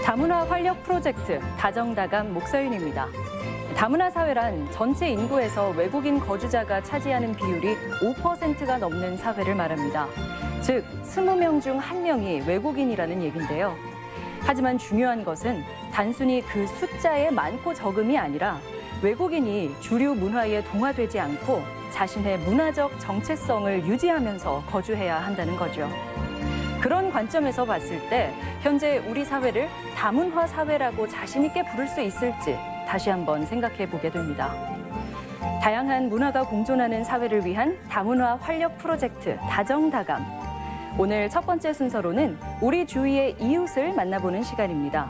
다문화 활력 프로젝트 다정다감 목서윤입니다. 다문화 사회란 전체 인구에서 외국인 거주자가 차지하는 비율이 5%가 넘는 사회를 말합니다. 즉, 20명 중 1명이 외국인이라는 얘긴데요. 하지만 중요한 것은 단순히 그 숫자의 많고 적음이 아니라 외국인이 주류 문화에 동화되지 않고 자신의 문화적 정체성을 유지하면서 거주해야 한다는 거죠. 그런 관점에서 봤을 때 현재 우리 사회를 다문화 사회라고 자신 있게 부를 수 있을지 다시 한번 생각해 보게 됩니다. 다양한 문화가 공존하는 사회를 위한 다문화 활력 프로젝트 다정다감. 오늘 첫 번째 순서로는 우리 주위의 이웃을 만나보는 시간입니다.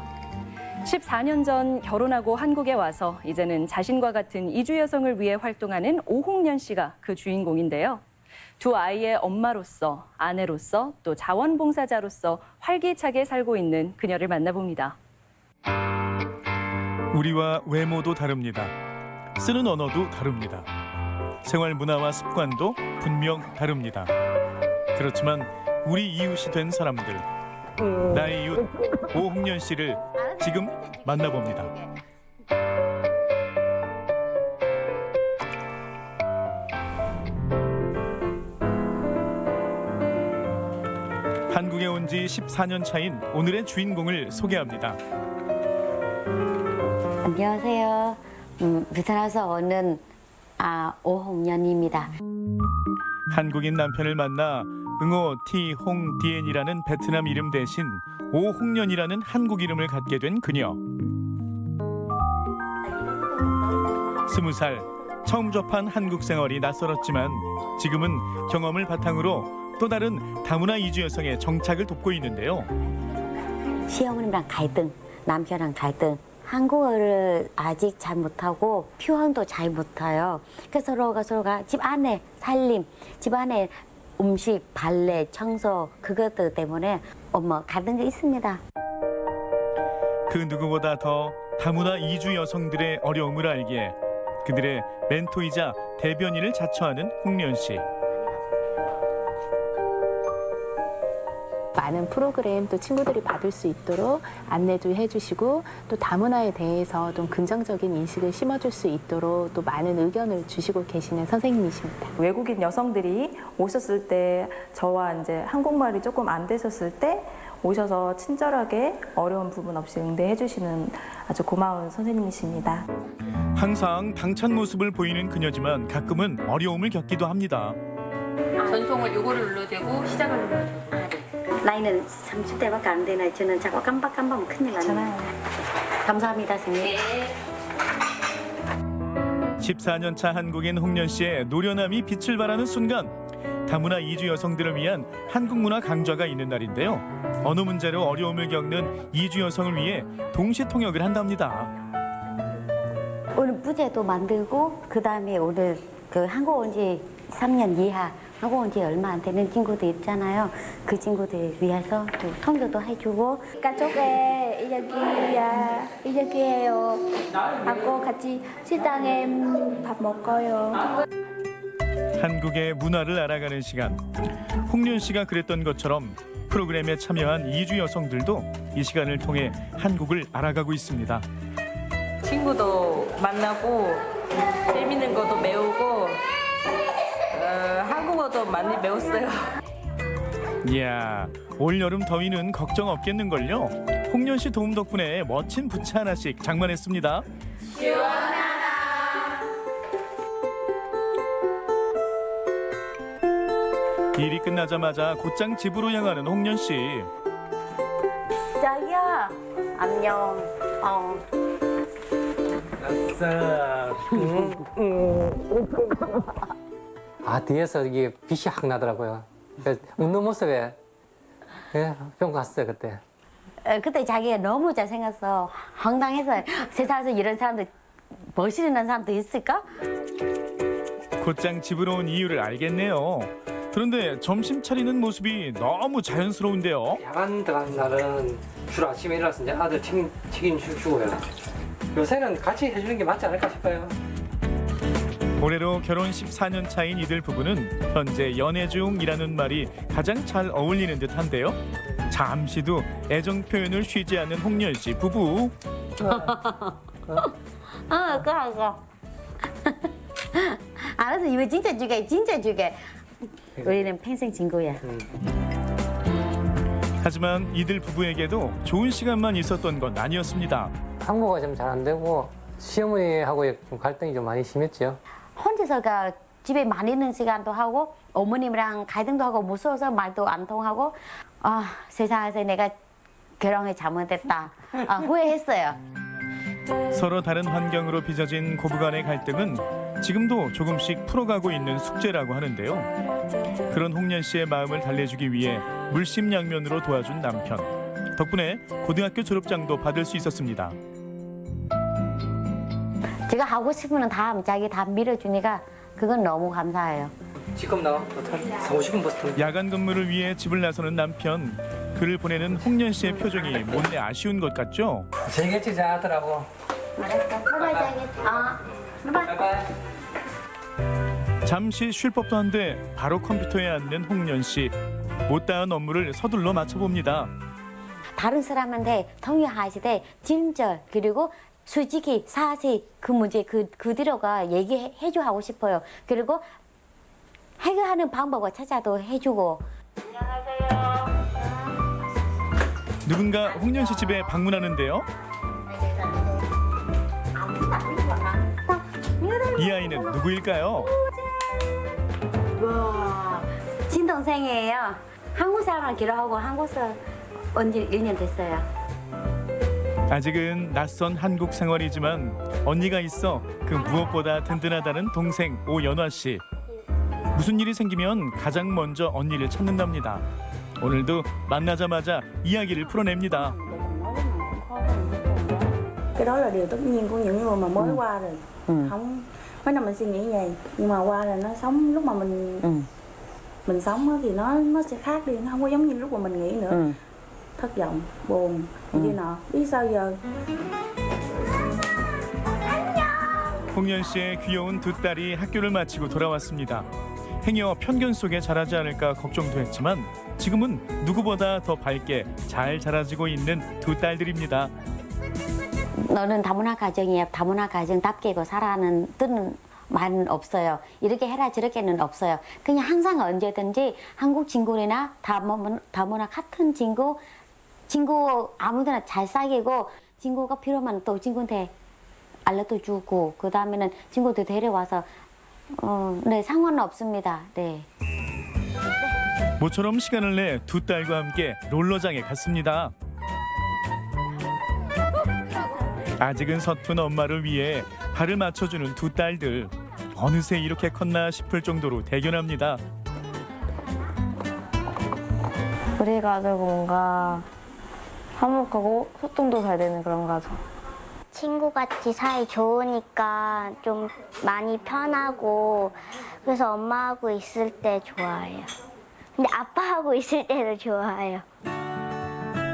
14년 전 결혼하고 한국에 와서 이제는 자신과 같은 이주 여성을 위해 활동하는 오홍련 씨가 그 주인공인데요. 두 아이의 엄마로서, 아내로서, 또 자원봉사자로서 활기차게 살고 있는 그녀를 만나봅니다. 우리와 외모도 다릅니다. 쓰는 언어도 다릅니다. 생활 문화와 습관도 분명 다릅니다. 그렇지만 우리 이웃이 된 사람들, 나의 이웃 오홍련 씨를 지금 만나봅니다. 한국에 온 지 14년 차인 오늘의 주인공을 소개합니다. 안녕하세요. 부산에서 오는 오홍련입니다. 한국인 남편을 만나 응호 티홍디엔이라는 베트남 이름 대신 오홍련이라는 한국 이름을 갖게 된 그녀. 20살 처음 접한 한국 생활이 낯설었지만 지금은 경험을 바탕으로 또 다른 다문화 이주 여성의 정착을 돕고 있는데요. 시어머님랑 갈등, 남편이랑 갈등. 한국어를 아직 잘 못하고 표현도 잘 못해요. 그래서 서로가 집 안에 살림, 집 안에 음식, 발레, 청소 그것들 때문에 갈등이 있습니다. 그 누구보다 더 다문화 이주 여성들의 어려움을 알기에 그들의 멘토이자 대변인을 자처하는 홍련 씨. 많은 프로그램 또 친구들이 받을 수 있도록 안내도 해주시고 또 다문화에 대해서 좀 긍정적인 인식을 심어줄 수 있도록 또 많은 의견을 주시고 계시는 선생님이십니다. 외국인 여성들이 오셨을 때 저와 이제 한국말이 조금 안 되셨을 때 오셔서 친절하게 어려운 부분 없이 응대해 주시는 아주 고마운 선생님이십니다. 항상 당찬 모습을 보이는 그녀지만 가끔은 어려움을 겪기도 합니다. 전송을 요거를 눌러도 되고 시작을 눌러도 되고. 나이는 30대밖에 안 되나 저는 자꾸 깜빡하면 큰일 나잖아요. 감사합니다, 선생님. 14년 차 한국인 홍련 씨의 노련함이 빛을 발하는 순간 다문화 이주 여성들을 위한 한국 문화 강좌가 있는 날인데요. 어느 문제로 어려움을 겪는 이주 여성을 위해 동시 통역을 한답니다. 오늘 부제도 만들고 그다음에 오늘 한국 온 지 3년 이하 한국 온 지 얼마 안 되는 친구들 있잖아요. 그 친구들 위해서 또 통역도 해주고 가족의 이야기예요. 하고 같이 식당에 밥 먹어요. 한국의 문화를 알아가는 시간. 홍련 씨가 그랬던 것처럼 프로그램에 참여한 이주 여성들도 이 시간을 통해 한국을 알아가고 있습니다. 친구도 만나고 재밌는 것도 배우고 한국어도 많이 배웠어요. 이야, 올여름 더위는 걱정 없겠는걸요. 홍련 씨 도움 덕분에 멋진 부채 하나씩 장만했습니다. 일이 끝나자마자 곧장 집으로 향하는 홍련 씨. 자기야 안녕. 뒤에서 이게 빛이 확 나더라고요. 그래서 웃는 모습에 병 갔어요 그때. 그때 자기가 너무 잘생겼어. 황당해서 세상에서 이런 사람들 멋있는 사람도 있을까? 곧장 집으로 온 이유를 알겠네요. 그런데 점심 차리는 모습이 너무 자연스러운데요. 야간 들어가는 날은 주로 아침에 일어나서 이제 아들 튀긴 주고요. 요새는 같이 해주는 게 맞지 않을까 싶어요. 올해로 결혼 14년 차인 이들 부부는 현재 연애 중이라는 말이 가장 잘 어울리는 듯한데요. 잠시도 애정 표현을 쉬지 않는 홍련 씨 부부. 그거. 알았어, 이거 진짜 주게. 우리는 평생 친구야. 하지만 이들 부부에게도 좋은 시간만 있었던 건 아니었습니다. 한국어가 좀 잘 안 되고 시어머니하고의 좀 갈등이 좀 많이 심했죠. 혼자서가 집에 많이 있는 시간도 하고 어머님이랑 갈등도 하고 무서워서 말도 안 통하고 세상에서 내가 결혼을 잘못했다 후회했어요. 서로 다른 환경으로 빚어진 고부간의 갈등은 지금도 조금씩 풀어가고 있는 숙제라고 하는데요. 그런 홍련 씨의 마음을 달래주기 위해 물심양면으로 도와준 남편. 덕분에 고등학교 졸업장도 받을 수 있었습니다. 제가 하고 싶으면 자기 다 밀어주니까 그건 너무 감사해요. 지금 나 40분 버스 야간 근무를 위해 집을 나서는 남편. 그를 보내는 홍련 씨의 표정이 못내 아쉬운 것 같죠? 재겠지 잘하더라고. 바이바이. 잠시 쉴 법도 한데 바로 컴퓨터에 앉는 홍련 씨. 못다한 업무를 서둘러 맞춰봅니다. 다른 사람한테 통역하실 진절 그리고 솔직히 사실 그 문제 그대로가 얘기해줘 하고 싶어요. 그리고 해결하는 방법을 찾아도 해주고. 누군가 홍련 씨 집에 방문하는데요. 이 아이는 누구일까요? 와, 친동생이에요. 한국 사람랑 결혼하고 한국에서 온 지 1년 됐어요. 아직은 낯선 한국 생활이지만 언니가 있어 그 무엇보다 든든하다는 동생 오연화 씨. 무슨 일이 생기면 가장 먼저 언니를 찾는답니다. 오늘도 만나자마자 이야기를 풀어냅니다. Cái đó là điều tất nhiên của những người mà mới qua rồi. Không mấy năm mình suy nghĩ vậy, nhưng mà qua là nó sống lúc mà mình sống á thì nó sẽ khác đi, nó không có giống như lúc mà mình nghĩ nữa. Thất vọng, buồn, như nọ. Biết sao giờ? 홍련 씨의 귀여운 두 딸이 학교를 마치고 돌아왔습니다. 행여 편견 속에 자라지 않을까 걱정도 했지만 지금은 누구보다 더 밝게 잘 자라지고 있는 두 딸들입니다. 너는 다문화 가정이야. 다문화 가정답게 살아가는 뜻은 말은 없어요. 이렇게 해라 저렇게는 없어요. 그냥 항상 언제든지 한국 친구나 다문화 같은 친구 아무데나 잘 사귀고 친구가 필요하면 또 친구한테 알려도 주고 그 다음에는 친구들 데려와서 네 상관은 없습니다. 네. 모처럼 시간을 내 두 딸과 함께 롤러장에 갔습니다. 아직은 서툰 엄마를 위해 발을 맞춰주는 두 딸들. 어느새 이렇게 컸나 싶을 정도로 대견합니다. 우리 가족 뭔가 화목하고 소통도 잘 되는 그런 가족. 친구같이 사이 좋으니까 좀 많이 편하고 그래서 엄마하고 있을 때 좋아해요. 근데 아빠하고 있을 때도 좋아해요.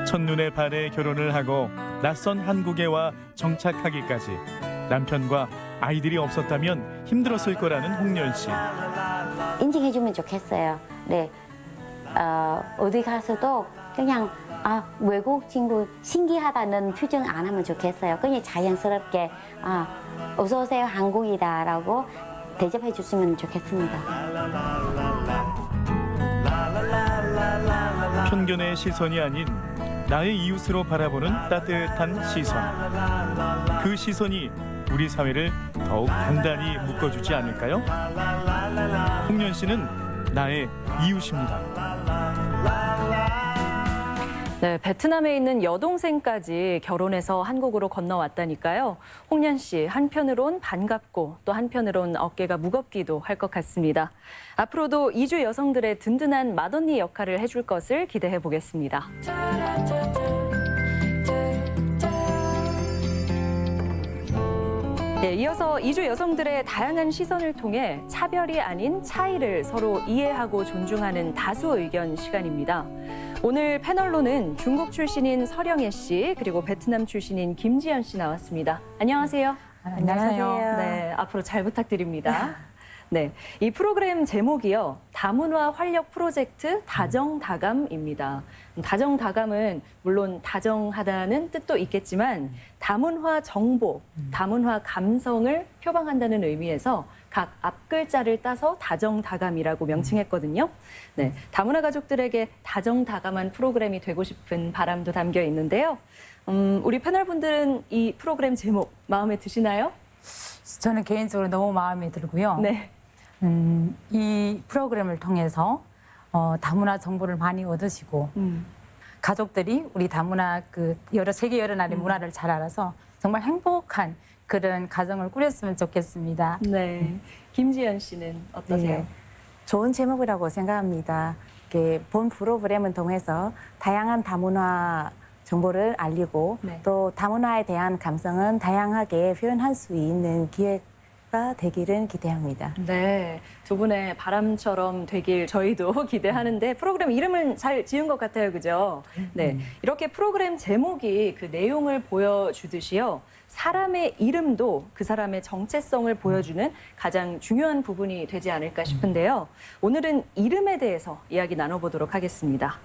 첫눈에 반해 결혼을 하고 낯선 한국에 와 정착하기까지 남편과 아이들이 없었다면 힘들었을 거라는 홍련 씨. 인증해주면 좋겠어요. 네. 어디 가서도 그냥 외국 친구 신기하다는 표정 안 하면 좋겠어요. 그냥 자연스럽게 어서 오세요 한국이다라고 대접해 줬으면 좋겠습니다. 편견의 시선이 아닌 나의 이웃으로 바라보는 따뜻한 시선. 그 시선이 우리 사회를 더욱 단단히 묶어주지 않을까요? 홍련 씨는 나의 이웃입니다. 네, 베트남에 있는 여동생까지 결혼해서 한국으로 건너왔다니까요. 홍련 씨, 한편으론 반갑고 또 한편으론 어깨가 무겁기도 할 것 같습니다. 앞으로도 이주 여성들의 든든한 맏언니 역할을 해줄 것을 기대해 보겠습니다. 네, 이어서 이주 여성들의 다양한 시선을 통해 차별이 아닌 차이를 서로 이해하고 존중하는 다수 의견 시간입니다. 오늘 패널로는 중국 출신인 설영애 씨 그리고 베트남 출신인 김지연 씨 나왔습니다. 안녕하세요. 안녕하세요. 네, 앞으로 잘 부탁드립니다. 네, 이 프로그램 제목이요. 다문화 활력 프로젝트 다정다감입니다. 다정다감은 물론 다정하다는 뜻도 있겠지만 다문화 정보, 다문화 감성을 표방한다는 의미에서 각 앞글자를 따서 다정다감이라고 명칭했거든요. 네, 다문화 가족들에게 다정다감한 프로그램이 되고 싶은 바람도 담겨 있는데요. 우리 패널분들은 이 프로그램 제목 마음에 드시나요? 저는 개인적으로 너무 마음에 들고요. 네. 이 프로그램을 통해서 다문화 정보를 많이 얻으시고 가족들이 우리 다문화 세계 여러 나라의 문화를 잘 알아서 정말 행복한 그런 가정을 꾸렸으면 좋겠습니다. 네. 김지연 씨는 어떠세요? 네. 좋은 제목이라고 생각합니다. 본 프로그램을 통해서 다양한 다문화 정보를 알리고 네. 또 다문화에 대한 감성은 다양하게 표현할 수 있는 기회가 되기를 기대합니다. 네, 두 분의 바람처럼 되길 저희도 기대하는데 프로그램 이름은 잘 지은 것 같아요, 그죠? 네, 이렇게 프로그램 제목이 그 내용을 보여주듯이요. 사람의 이름도 그 사람의 정체성을 보여주는 가장 중요한 부분이 되지 않을까 싶은데요. 오늘은 이름에 대해서 이야기 나눠보도록 하겠습니다.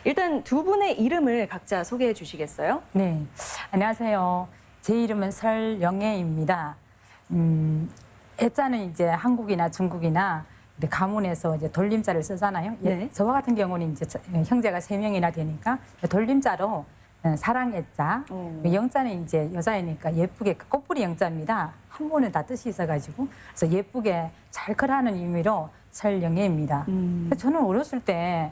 일단 두 분의 이름을 각자 소개해 주시겠어요? 네, 안녕하세요. 제 이름은 설영애입니다. 애자는 이제 한국이나 중국이나 가문에서 이제 돌림자를 쓰잖아요. 네. 저와 같은 경우는 이제 형제가 3명이나 되니까 돌림자로 사랑 애자, 영자는 이제 여자이니까 예쁘게 꽃뿌리 영자입니다. 한 번에 다 뜻이 있어가지고 그래서 예쁘게 잘 크라는 의미로 설영애입니다. 저는 어렸을 때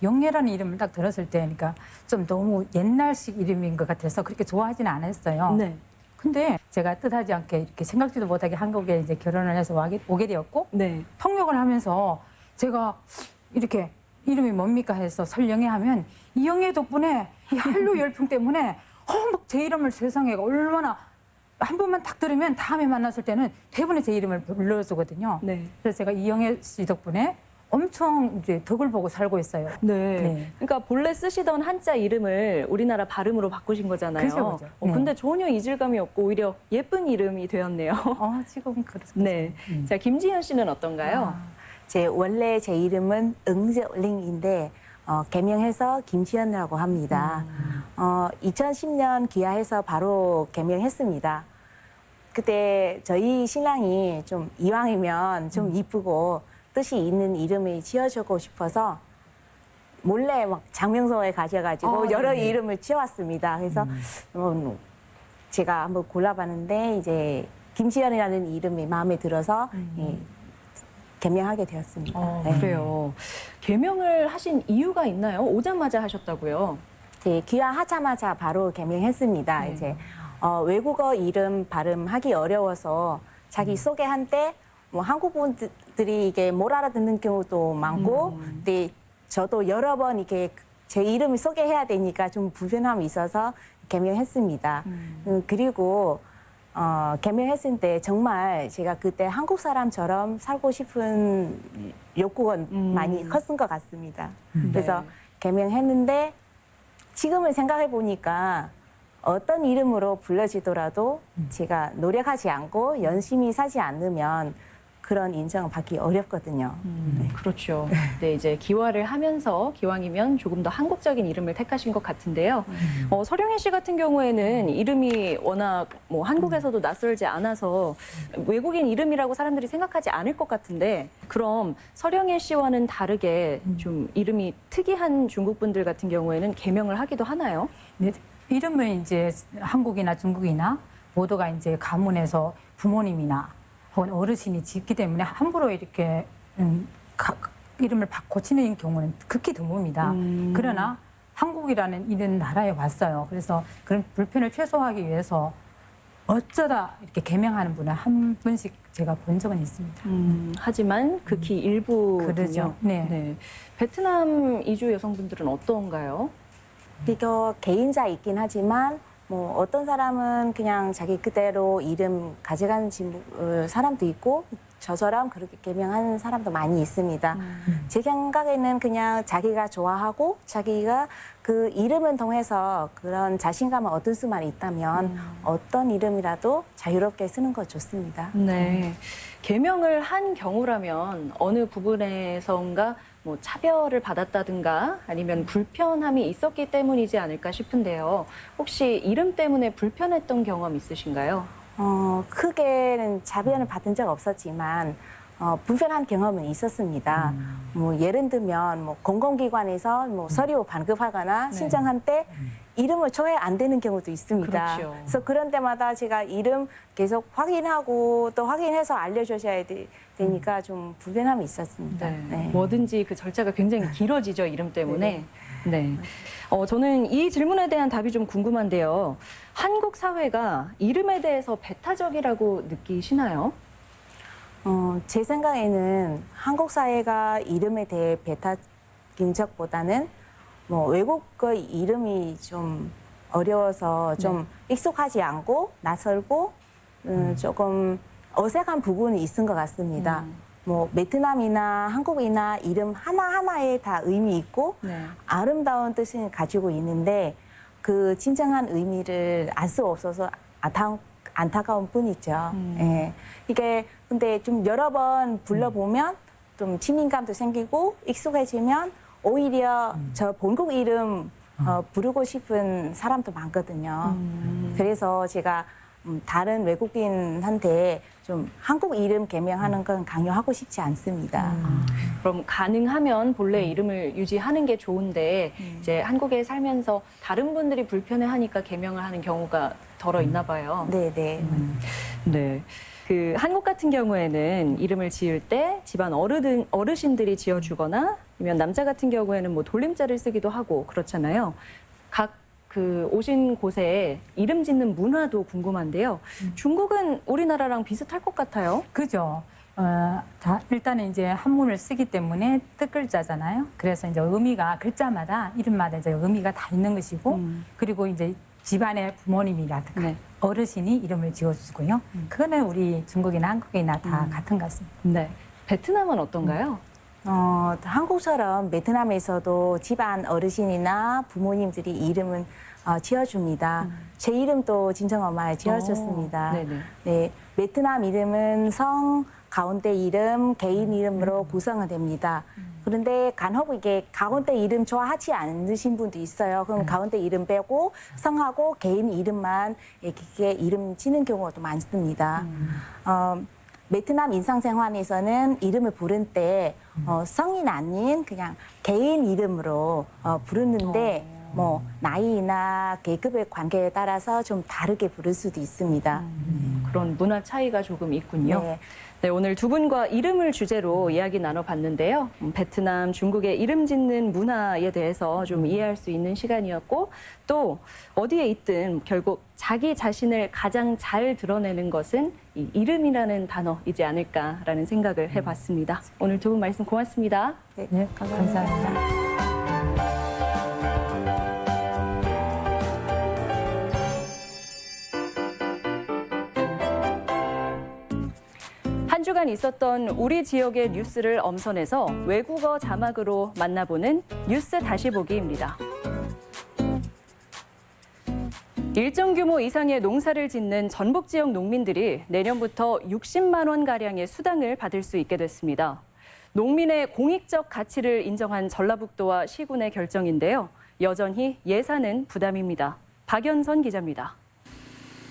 영애라는 이름을 딱 들었을 때, 그러니까 좀 너무 옛날식 이름인 것 같아서 그렇게 좋아하지는 않았어요. 네. 근데 제가 뜻하지 않게 이렇게 생각지도 못하게 한국에 이제 결혼을 해서 오게 되었고 네. 통역을 하면서 제가 이렇게 이름이 뭡니까 해서 설영애 하면 이 영애 덕분에 이 한류 열풍 때문에 막 제 이름을 세상에 얼마나 한 번만 딱 들으면 다음에 만났을 때는 대부분의 제 이름을 불러주거든요. 네. 그래서 제가 이영애 씨 덕분에 엄청 이제 덕을 보고 살고 있어요. 네. 네. 그러니까 본래 쓰시던 한자 이름을 우리나라 발음으로 바꾸신 거잖아요. 그죠. 네. 근데 전혀 이질감이 없고 오히려 예쁜 이름이 되었네요. 지금은 그렇습니다. 네. 자, 김지현 씨는 어떤가요? 원래 제 이름은 응재링인데 개명해서 김지연이라고 합니다. 2010년 귀화해서 바로 개명했습니다. 그때 저희 신랑이 좀 이왕이면 좀 이쁘고 뜻이 있는 이름을 지어주고 싶어서 몰래 막 장명소에 가셔가지고 여러 이름을 지어왔습니다. 그래서 제가 한번 골라봤는데 이제 김지연이라는 이름이 마음에 들어서 개명하게 되었습니다. 네. 그래요. 개명을 하신 이유가 있나요? 오자마자 하셨다고요? 네, 귀화하자마자 바로 개명했습니다. 네. 이제 외국어 이름 발음하기 어려워서 자기 소개할 때 뭐 한국 분들이 이게 못 알아듣는 경우도 많고, 근데 저도 여러 번 이렇게 제 이름을 소개해야 되니까 좀 불편함이 있어서 개명했습니다. 그리고 개명했을 때 정말 제가 그때 한국 사람처럼 살고 싶은 욕구가 많이 컸은 것 같습니다. 그래서 개명했는데 지금을 생각해 보니까 어떤 이름으로 불러지더라도 제가 노력하지 않고 열심히 사지 않으면 그런 인정을 받기 어렵거든요. 네. 그렇죠. 네, 이제 기화를 하면서 기왕이면 조금 더 한국적인 이름을 택하신 것 같은데요. 설영애 씨 같은 경우에는 이름이 워낙 뭐 한국에서도 낯설지 않아서 외국인 이름이라고 사람들이 생각하지 않을 것 같은데, 그럼 설영애 씨와는 다르게 좀 이름이 특이한 중국 분들 같은 경우에는 개명을 하기도 하나요? 네, 이름은 이제 한국이나 중국이나 모두가 이제 가문에서 부모님이나 혹은 어르신이 짓기 때문에 함부로 이렇게 이름을 고치는 경우는 극히 드뭅니다. 그러나 한국이라는 이런 나라에 왔어요. 그래서 그런 불편을 최소화하기 위해서 어쩌다 이렇게 개명하는 분을 한 분씩 제가 본 적은 있습니다. 하지만 극히 일부군요. 그러죠. 네. 베트남 이주 여성분들은 어떤가요? 이거 개인자 있긴 하지만 뭐 어떤 사람은 그냥 자기 그대로 이름 가져가는 사람도 있고 저처럼 그렇게 개명하는 사람도 많이 있습니다. 제 생각에는 그냥 자기가 좋아하고 자기가 그 이름을 통해서 그런 자신감을 얻을 수만 있다면 어떤 이름이라도 자유롭게 쓰는 거 좋습니다. 네. 개명을 한 경우라면 어느 부분에선가 뭐 차별을 받았다든가 아니면 불편함이 있었기 때문이지 않을까 싶은데요. 혹시 이름 때문에 불편했던 경험 있으신가요? 크게는 자변을 받은 적 없었지만 불편한 경험은 있었습니다. 뭐 예를 들면 뭐 공공기관에서 뭐 서류 반급하거나 신청할 때 이름을 줘야 안 되는 경우도 있습니다. 그렇죠. 그래서 그런 때마다 제가 이름 계속 확인하고 또 확인해서 알려주셔야 되니까 좀 불편함이 있었습니다. 네. 네. 뭐든지 그 절차가 굉장히 길어지죠, 이름 때문에. 네. 저는 이 질문에 대한 답이 좀 궁금한데요. 한국 사회가 이름에 대해서 배타적이라고 느끼시나요? 제 생각에는 한국 사회가 이름에 대해 배타적인 적보다는 뭐 외국의 이름이 좀 어려워서 좀 익숙하지 않고 낯설고 조금 어색한 부분이 있은 것 같습니다. 뭐 베트남이나 한국이나 이름 하나하나에 다 의미 있고 아름다운 뜻을 가지고 있는데 그 진정한 의미를 알 수 없어서 안타까운 뿐이죠. 예. 이게 근데 좀 여러 번 불러보면 좀 친밀감도 생기고 익숙해지면 오히려 저 본국 이름 부르고 싶은 사람도 많거든요. 그래서 제가 다른 외국인한테 좀 한국 이름 개명하는 건 강요하고 싶지 않습니다. 그럼 가능하면 본래 이름을 유지하는 게 좋은데 이제 한국에 살면서 다른 분들이 불편해하니까 개명을 하는 경우가 덜어 있나 봐요. 네네. 네. 그 한국 같은 경우에는 이름을 지을 때 집안 어르신들이 지어주거나 아니면 남자 같은 경우에는 뭐 돌림자를 쓰기도 하고 그렇잖아요. 각 그 오신 곳에 이름 짓는 문화도 궁금한데요. 중국은 우리나라랑 비슷할 것 같아요. 그죠. 일단은 이제 한문을 쓰기 때문에 뜻글자잖아요. 그래서 이제 의미가 글자마다 이름마다 이제 의미가 다 있는 것이고, 그리고 이제 집안의 부모님이라든가 어르신이 이름을 지어주고요. 그거는 우리 중국이나 한국이나 다 같은 것 같습니다. 네. 베트남은 어떤가요? 한국처럼 베트남에서도 집안 어르신이나 부모님들이 이름은 지어줍니다. 제 이름도 친정엄마에 지어줬습니다. 네, 베트남 이름은 성, 가운데 이름, 개인 이름으로 구성이 됩니다. 그런데 간혹 이게 가운데 이름 좋아하지 않으신 분도 있어요. 그럼 가운데 이름 빼고 성하고 개인 이름만 이렇게 이름 지는 경우도 많습니다. 베트남 일상생활에서는 이름을 부를 때 성인 아닌 그냥 개인 이름으로 부르는데 뭐 나이나 계급의 관계에 따라서 좀 다르게 부를 수도 있습니다. 그런 문화 차이가 조금 있군요. 네. 네, 오늘 두 분과 이름을 주제로 이야기 나눠봤는데요. 베트남, 중국의 이름 짓는 문화에 대해서 좀 이해할 수 있는 시간이었고 또 어디에 있든 결국 자기 자신을 가장 잘 드러내는 것은 이 이름이라는 단어이지 않을까라는 생각을 해봤습니다. 오늘 두 분 말씀 고맙습니다. 네, 감사합니다. 한 주간 있었던 우리 지역의 뉴스를 엄선해서 외국어 자막으로 만나보는 뉴스 다시 보기입니다. 일정 규모 이상의 농사를 짓는 전북 지역 농민들이 내년부터 60만 원가량의 수당을 받을 수 있게 됐습니다. 농민의 공익적 가치를 인정한 전라북도와 시군의 결정인데요. 여전히 예산은 부담입니다. 박연선 기자입니다.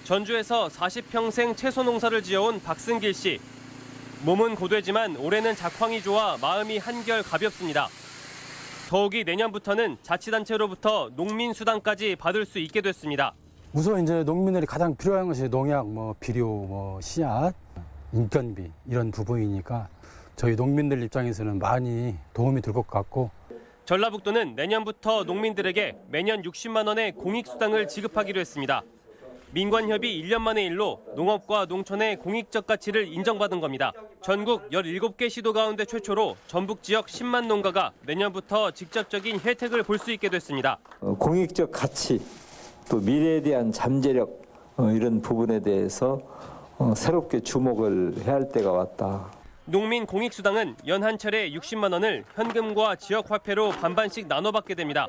전주에서 40평생 채소 농사를 지어온 박승길 씨. 몸은 고되지만 올해는 작황이 좋아 마음이 한결 가볍습니다. 더욱이 내년부터는 자치단체로부터 농민 수당까지 받을 수 있게 됐습니다. 우선 이제 농민들이 가장 필요한 것이 농약, 비료, 씨앗, 인건비 이런 부분이니까 저희 농민들 입장에서는 많이 도움이 될 것 같고. 전라북도는 내년부터 농민들에게 매년 60만 원의 공익수당을 지급하기로 했습니다. 민관협이 1년 만의 일로 농업과 농촌의 공익적 가치를 인정받은 겁니다. 전국 17개 시도 가운데 최초로 전북 지역 10만 농가가 내년부터 직접적인 혜택을 볼 수 있게 됐습니다. 공익적 가치, 또 미래에 대한 잠재력 이런 부분에 대해서 새롭게 주목을 해야 할 때가 왔다. 농민 공익수당은 연 한 차례 60만 원을 현금과 지역화폐로 반반씩 나눠받게 됩니다.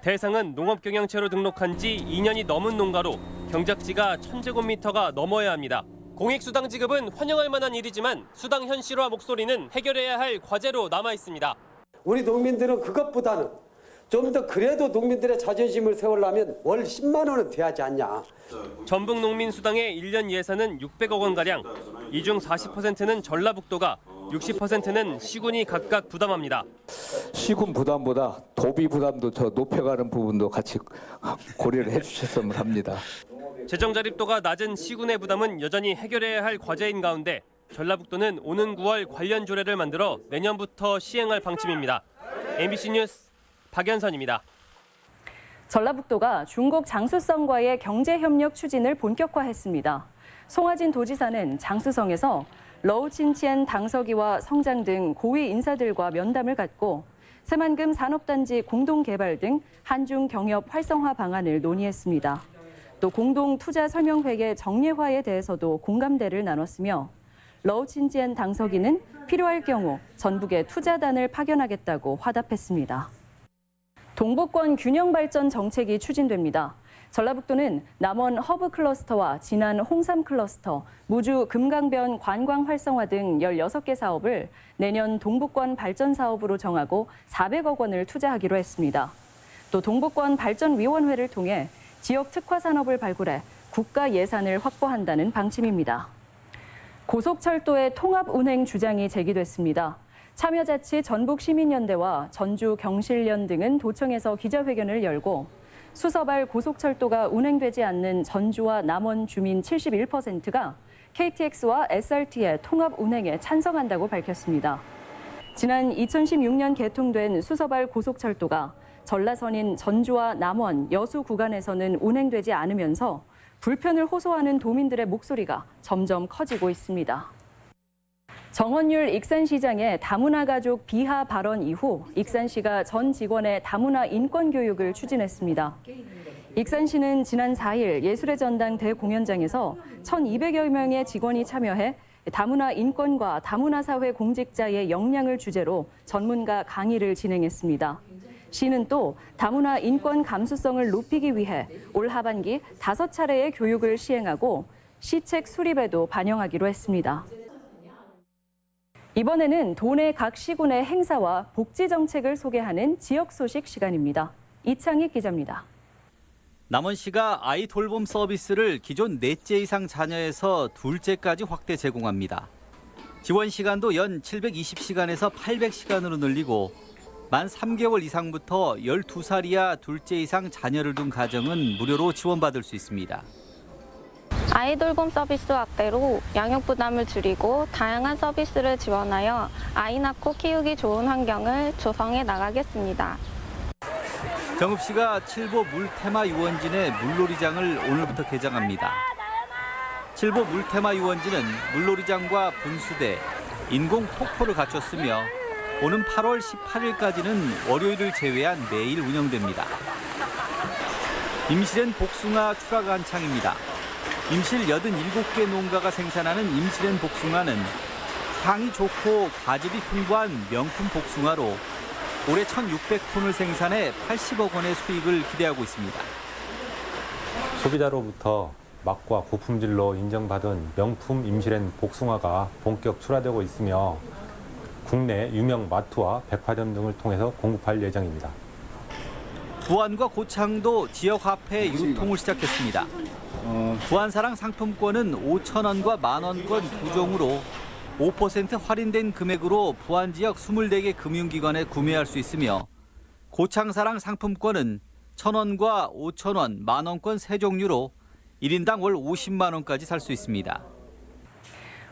대상은 농업경영체로 등록한 지 2년이 넘은 농가로 경작지가 1000제곱미터가 넘어야 합니다. 공익수당 지급은 환영할 만한 일이지만 수당 현실화 목소리는 해결해야 할 과제로 남아 있습니다. 우리 농민들은 그것보다는 좀 더 그래도 농민들의 자존심을 세우려면 월 10만 원은 돼야지 않냐. 전북 농민 수당의 1년 예산은 600억 원가량. 이 중 40%는 전라북도가, 60%는 시군이 각각 부담합니다. 시군 부담보다 도비 부담도 더 높여가는 부분도 같이 고려를 해주셨으면 합니다. 재정 자립도가 낮은 시군의 부담은 여전히 해결해야 할 과제인 가운데 전라북도는 오는 9월 관련 조례를 만들어 내년부터 시행할 방침입니다. MBC 뉴스 박연선입니다. 전라북도가 중국 장쑤성과의 경제협력 추진을 본격화했습니다. 송하진 도지사는 장쑤성에서 러우친첸 당서기와 성장 등 고위 인사들과 면담을 갖고 새만금 산업단지 공동개발 등 한중 경협 활성화 방안을 논의했습니다. 또 공동투자설명회의 정례화에 대해서도 공감대를 나눴으며 러우친첸 당서기는 필요할 경우 전북에 투자단을 파견하겠다고 화답했습니다. 동북권 균형 발전 정책이 추진됩니다. 전라북도는 남원 허브 클러스터와 진안 홍삼 클러스터, 무주 금강변 관광 활성화 등 16개 사업을 내년 동북권 발전 사업으로 정하고 400억 원을 투자하기로 했습니다. 또 동북권 발전위원회를 통해 지역 특화 산업을 발굴해 국가 예산을 확보한다는 방침입니다. 고속철도의 통합 운행 주장이 제기됐습니다. 참여자치 전북시민연대와 전주경실련 등은 도청에서 기자회견을 열고 수서발 고속철도가 운행되지 않는 전주와 남원 주민 71%가 KTX와 SRT의 통합 운행에 찬성한다고 밝혔습니다. 지난 2016년 개통된 수서발 고속철도가 전라선인 전주와 남원, 여수 구간에서는 운행되지 않으면서 불편을 호소하는 도민들의 목소리가 점점 커지고 있습니다. 정헌율 익산시장의 다문화 가족 비하 발언 이후 익산시가 전 직원의 다문화 인권 교육을 추진했습니다. 익산시는 지난 4일 예술의 전당 대공연장에서 1,200여 명의 직원이 참여해 다문화 인권과 다문화 사회 공직자의 역량을 주제로 전문가 강의를 진행했습니다. 시는 또 다문화 인권 감수성을 높이기 위해 올 하반기 5차례의 교육을 시행하고 시책 수립에도 반영하기로 했습니다. 이번에는 도내 각 시군의 행사와 복지 정책을 소개하는 지역 소식 시간입니다. 이창익 기자입니다. 남원시가 아이 돌봄 서비스를 기존 넷째 이상 자녀에서 둘째까지 확대 제공합니다. 지원 시간도 연 720시간에서 800시간으로 늘리고 만 3개월 이상부터 12살 이하 둘째 이상 자녀를 둔 가정은 무료로 지원받을 수 있습니다. 아이돌봄 서비스 확대로 양육 부담을 줄이고 다양한 서비스를 지원하여 아이 낳고 키우기 좋은 환경을 조성해 나가겠습니다. 정읍시가 칠보 물테마 유원진의 물놀이장을 오늘부터 개장합니다. 칠보 물테마 유원진은 물놀이장과 분수대, 인공 폭포를 갖췄으며 오는 8월 18일까지는 월요일을 제외한 매일 운영됩니다. 임실엔 복숭아 출하 한창입니다. 임실 87개 농가가 생산하는 임실엔 복숭아는 향이 좋고 과즙이 풍부한 명품 복숭아로 올해 1,600톤을 생산해 80억 원의 수익을 기대하고 있습니다. 소비자로부터 맛과 고품질로 인정받은 명품 임실엔 복숭아가 본격 출하되고 있으며 국내 유명 마트와 백화점 등을 통해서 공급할 예정입니다. 부안과 고창도 지역 화폐 유통을 시작했습니다. 부안사랑 상품권은 5,000원과 만원권 두 종으로 5% 할인된 금액으로 부안 지역 24개 금융기관에 구매할 수 있으며 고창사랑 상품권은 1,000원과 5,000원, 만원권 세 종류로 1인당 월 50만 원까지 살 수 있습니다.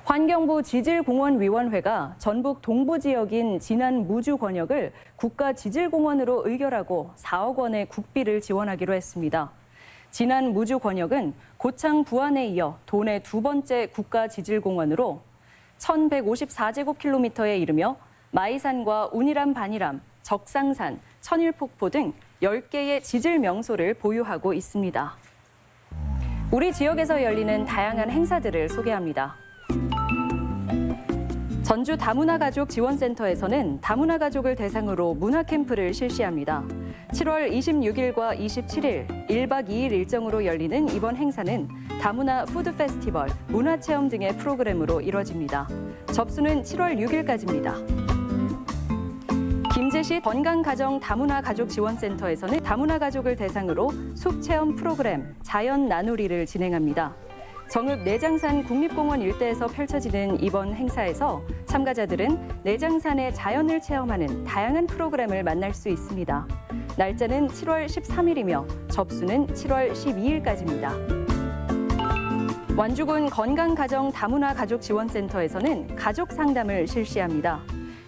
환경부 지질공원위원회가 전북 동부 지역인 진안 무주 권역을 국가지질공원으로 의결하고 4억 원의 국비를 지원하기로 했습니다. 진안 무주 권역은 고창 부안에 이어 도내 두 번째 국가지질공원으로 1,154제곱킬로미터에 이르며 마이산과 운이람 반이람, 적상산, 천일폭포 등 10개의 지질 명소를 보유하고 있습니다. 우리 지역에서 열리는 다양한 행사들을 소개합니다. 전주 다문화 가족 지원센터에서는 다문화 가족을 대상으로 문화 캠프를 실시합니다. 7월 26일과 27일 1박 2일 일정으로 열리는 이번 행사는 다문화 푸드 페스티벌, 문화체험 등의 프로그램으로 이뤄집니다. 접수는 7월 6일까지입니다. 김제시 건강가정 다문화 가족 지원센터에서는 다문화 가족을 대상으로 숲체험 프로그램 자연 나누리를 진행합니다. 정읍 내장산 국립공원 일대에서 펼쳐지는 이번 행사에서 참가자들은 내장산의 자연을 체험하는 다양한 프로그램을 만날 수 있습니다. 날짜는 7월 13일이며 접수는 7월 12일까지입니다. 완주군 건강가정 다문화 가족 지원센터에서는 가족 상담을 실시합니다.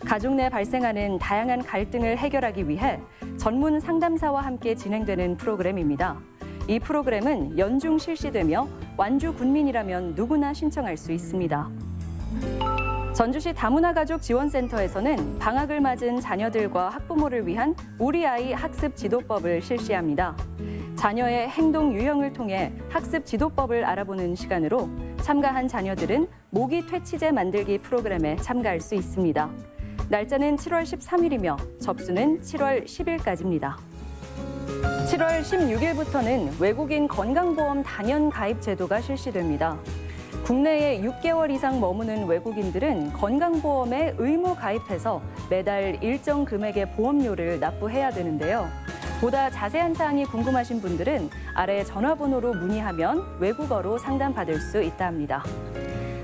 가족 내 발생하는 다양한 갈등을 해결하기 위해 전문 상담사와 함께 진행되는 프로그램입니다. 이 프로그램은 연중 실시되며 완주 군민이라면 누구나 신청할 수 있습니다. 전주시 다문화 가족 지원센터에서는 방학을 맞은 자녀들과 학부모를 위한 우리 아이 학습 지도법을 실시합니다. 자녀의 행동 유형을 통해 학습 지도법을 알아보는 시간으로 참가한 자녀들은 모기 퇴치제 만들기 프로그램에 참가할 수 있습니다. 날짜는 7월 13일이며 접수는 7월 10일까지입니다. 7월 16일부터는 외국인 건강보험 단연 가입 제도가 실시됩니다. 국내에 6개월 이상 머무는 외국인들은 건강보험에 의무 가입해서 매달 일정 금액의 보험료를 납부해야 되는데요. 보다 자세한 사항이 궁금하신 분들은 아래 전화번호로 문의하면 외국어로 상담받을 수 있다 합니다.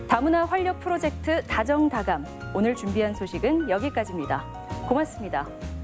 다문화 활력 프로젝트 다정다감, 오늘 준비한 소식은 여기까지입니다. 고맙습니다.